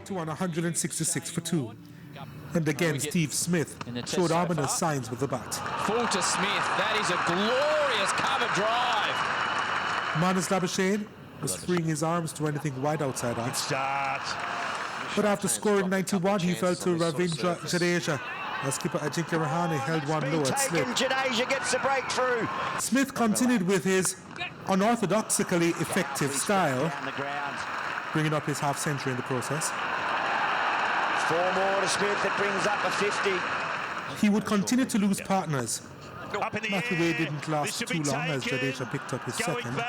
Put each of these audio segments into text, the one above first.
to on 166 for 2. And again, Steve Smith showed ominous signs with the bat. Full to Smith. That is a glorious cover drive. Marnus Labuschagne was freeing his arms to anything wide outside on. But after scoring 91, he fell to Ravindra Jadeja as skipper Ajinkya Rahane held one low at slip. Jadeja gets the breakthrough. Smith continued with his unorthodoxically effective style, bringing up his half-century in the process. 4 more to Smith, that brings up a 50. He would continue to lose partners. Matthew Wade didn't last too long as Jadeja picked up his second.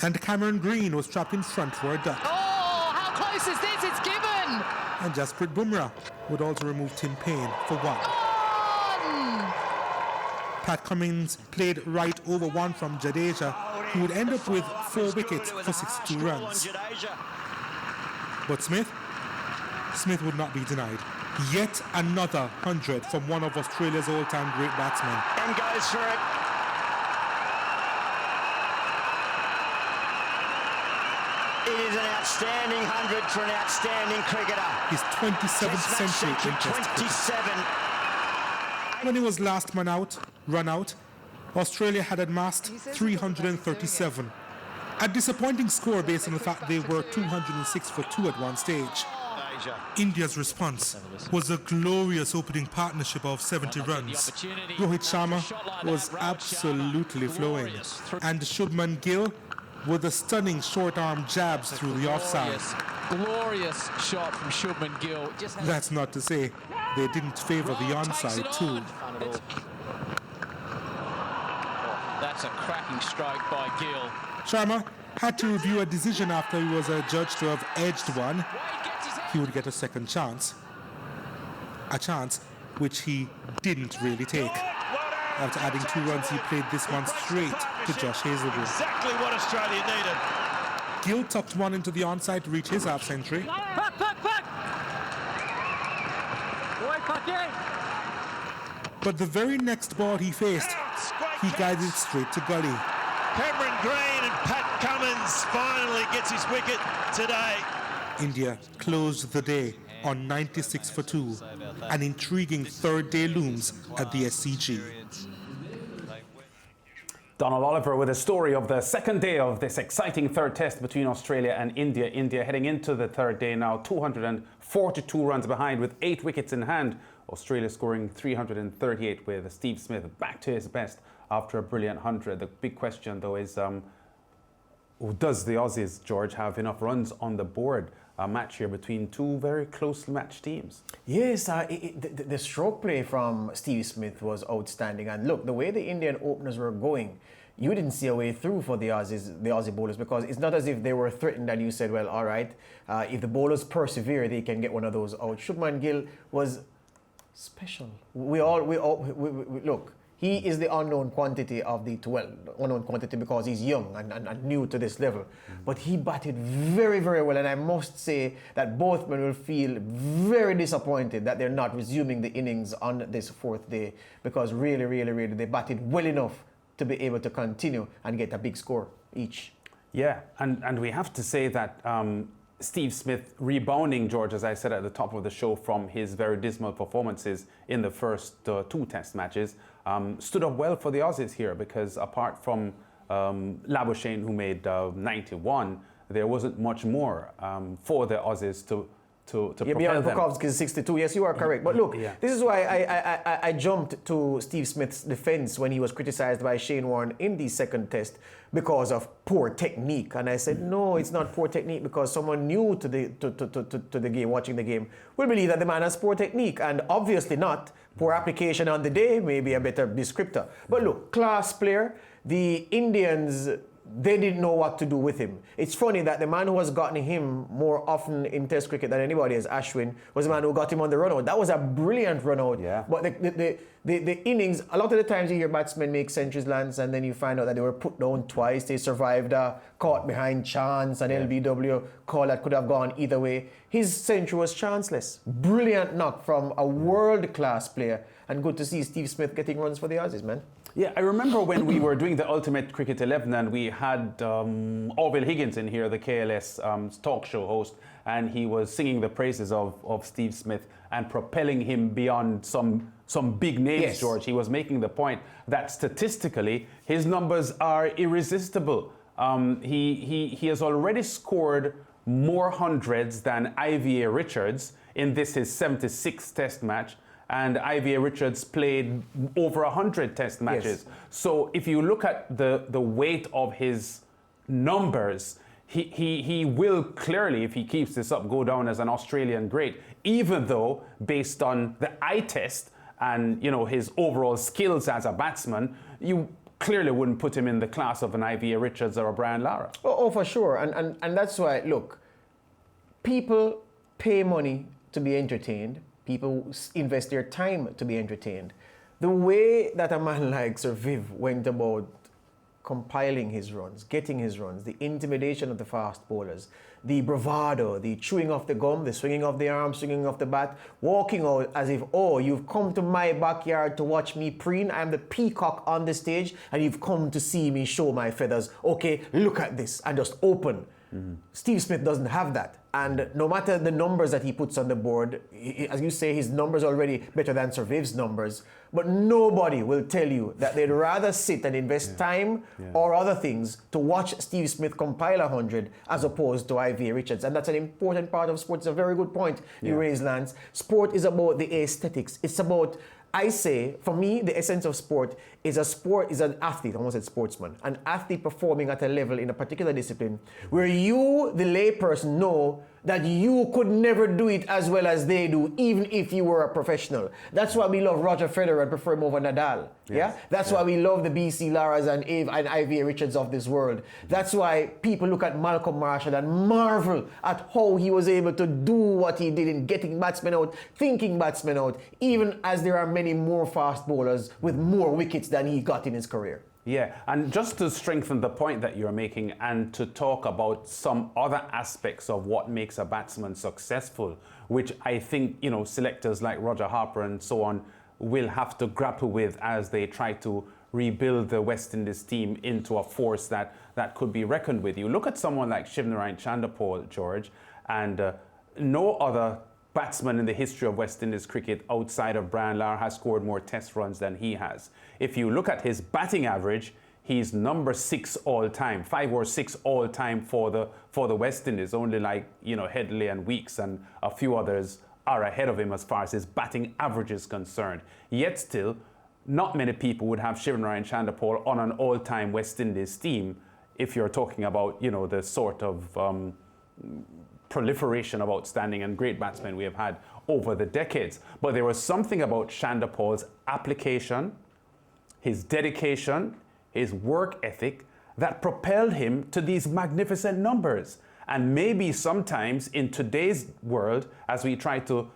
And Cameron Green was trapped in front for a duck. Oh, how close is this? It's given! And Jasprit Bumrah would also remove Tim Payne for 1. Pat Cummins played right over 1 from Jadeja, who would end up with 4 wickets for 62 runs. But Smith would not be denied. Yet another 100 from one of Australia's all-time great batsmen. And goes for it. It is an outstanding 100 for an outstanding cricketer. His 27th century in Test 27. When he was last man out, run out, Australia had amassed 337. A disappointing score based on the fact they were 206 for 2 at one stage. India's response was a glorious opening partnership of 70 runs. Rohit Sharma was absolutely flowing. And Shubman Gill with the stunning short-arm jabs through the offside. Glorious shot from Shubman Gill. That's not to say they didn't favour the onside too. That's a cracking strike by Gill. Sharma had to review a decision after he was adjudged to have edged one. He would get a second chance. A chance which he didn't really take. After adding 2 runs, he played this one straight to Josh Hazlewood. Exactly what Australia needed. Gill tucked one into the onside to reach his half-century. But the very next ball he faced, he guided straight to gully. Cameron Green and Pat Cummins finally gets his wicket today. India closed the day on 96 for 2. An intriguing third day looms at the SCG. Donald Oliver with a story of the second day of this exciting third test between Australia and India. India heading into the third day now 242 runs behind with 8 wickets in hand. Australia scoring 338 with Steve Smith back to his best after a brilliant 100. The big question though is does the Aussies, George, have enough runs on the board? A match here between 2 very closely matched teams. Yes, the stroke play from Steve Smith was outstanding. And look, the way the Indian openers were going, you didn't see a way through for the Aussie bowlers, because it's not as if they were threatened and you said, well, all right, if the bowlers persevere, they can get one of those out. Shubman Gill was special. We look. He is the unknown quantity of the 12, unknown quantity because he's young and new to this level. But he batted very, very well. And I must say that both men will feel very disappointed that they're not resuming the innings on this 4th day, because really, really, really, they batted well enough to be able to continue and get a big score each. Yeah, and we have to say that Steve Smith rebounding, George, as I said at the top of the show, from his very dismal performances in the first 2 test matches, stood up well for the Aussies here, because apart from Labuschagne, who made 91, there wasn't much more for the Aussies to beyond Pukovsky's 62. Yes, you are correct. But look, this is why I jumped to Steve Smith's defense when he was criticized by Shane Warne in the second test because of poor technique. And I said, no, it's not poor technique, because someone new to the game, watching the game, will believe that the man has poor technique, and obviously not. Poor application on the day may be a better descriptor. But look, class player. The Indians, they didn't know what to do with him. It's funny that the man who has gotten him more often in Test cricket than anybody is Ashwin, was the man who got him on the run-out. That was a brilliant run-out. Yeah. But the innings, a lot of the times you hear batsmen make centuries, Lance, and then you find out that they were put down twice. They survived a caught behind chance, an LBW call that could have gone either way. His century was chanceless. Brilliant knock from a world-class player. And good to see Steve Smith getting runs for the Aussies, man. Yeah, I remember when we were doing the Ultimate Cricket 11 and we had Orville Higgins in here, the KLS talk show host, and he was singing the praises of Steve Smith and propelling him beyond some big names, Yes. George. He was making the point that statistically his numbers are irresistible. He has already scored more hundreds than IVA Richards in his 76th test match, and IVA Richards played over 100 test matches. Yes. So if you look at the weight of his numbers, he will clearly, if he keeps this up, go down as an Australian great, even though based on the eye test and his overall skills as a batsman, you clearly wouldn't put him in the class of an IVA Richards or a Brian Lara. Oh, for sure. And that's why, look, people pay money to be entertained. People invest their time to be entertained. The way that a man like Sir Viv went about compiling his runs, getting his runs, the intimidation of the fast bowlers, the bravado, the chewing off the gum, the swinging of the arm, swinging off the bat, walking out as if, oh, you've come to my backyard to watch me preen. I'm the peacock on the stage and you've come to see me show my feathers. Okay, look at this, and just open. Steve Smith doesn't have that. And no matter the numbers that he puts on the board, as you say, his numbers are already better than Sir Viv's numbers, but nobody will tell you that they'd rather sit and invest time or other things to watch Steve Smith compile 100 as opposed to IVA Richards. And that's an important part of sport. It's a very good point you raised, Lance. Sport is about the aesthetics. It's about, I say, for me, the essence of sport is an athlete, I almost said sportsman, an athlete performing at a level in a particular discipline where you, the layperson, know that you could never do it as well as they do, even if you were a professional. That's why we love Roger Federer and prefer him over Nadal. Yes. That's why we love the BC Laras and IVA Richards of this world. That's why people look at Malcolm Marshall and marvel at how he was able to do what he did in getting batsmen out, thinking batsmen out, even as there are many more fast bowlers with more wickets than he got in his career. Yeah, and just to strengthen the point that you're making and to talk about some other aspects of what makes a batsman successful, which I think, selectors like Roger Harper and so on will have to grapple with as they try to rebuild the West Indies team into a force that could be reckoned with. You look at someone like Shivnarine Chanderpaul, George, and no other batsman in the history of West Indies cricket outside of Brian Lara has scored more test runs than he has. If you look at his batting average, he's number 6 all time, 5 or 6 all time for the West Indies. Only like Headley and Weeks and a few others are ahead of him as far as his batting average is concerned. Yet still, not many people would have Shivnarine Chanderpaul on an all-time West Indies team if you're talking about the sort of proliferation of outstanding and great batsmen we have had over the decades. But there was something about Chanderpaul's application, his dedication, his work ethic that propelled him to these magnificent numbers. And maybe sometimes in today's world, as we try to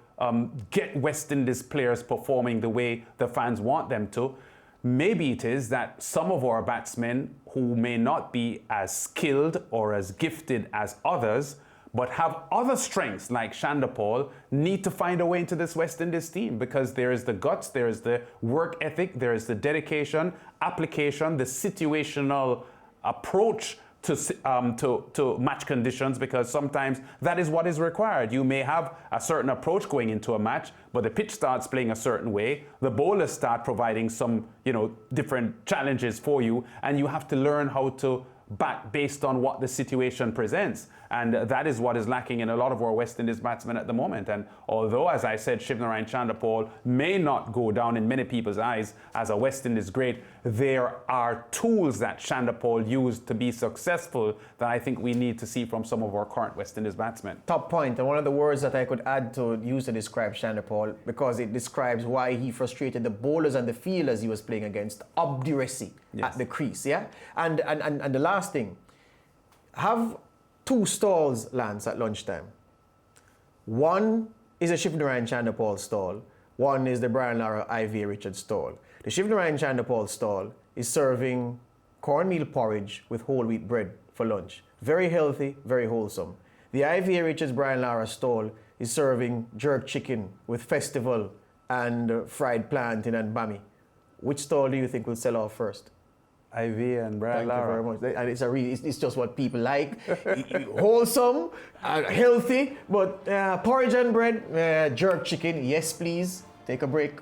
get West Indies players performing the way the fans want them to, maybe it is that some of our batsmen who may not be as skilled or as gifted as others but have other strengths like Chanderpaul need to find a way into this West Indies team, because there is the guts, there is the work ethic, there is the dedication, application, the situational approach to match conditions, because sometimes that is what is required. You may have a certain approach going into a match, but the pitch starts playing a certain way, the bowlers start providing some different challenges for you, and you have to learn how to bat based on what the situation presents. And that is what is lacking in a lot of our West Indies batsmen at the moment. And although, as I said, Shivnarine Chanderpaul may not go down in many people's eyes as a West Indies great, there are tools that Chanderpaul used to be successful that I think we need to see from some of our current West Indies batsmen. Top point, and one of the words that I could add to use to describe Chanderpaul, because it describes why he frustrated the bowlers and the fielders he was playing against, obduracy at the crease, yeah? And the last thing, have 2 stalls, Lance, at lunchtime. One is a Shivnarine Chanderpaul stall. One is the Brian Lara IVA Richards stall. The Shivnarine Chanderpaul stall is serving cornmeal porridge with whole wheat bread for lunch. Very healthy, very wholesome. The IVA Richards Brian Lara stall is serving jerk chicken with festival and fried plantain and bami. Which stall do you think will sell off first? Ivy and Brad Thank you Lara. very much. And it's just what people like. Wholesome, healthy, but porridge and bread, jerk chicken, yes please. Take a break.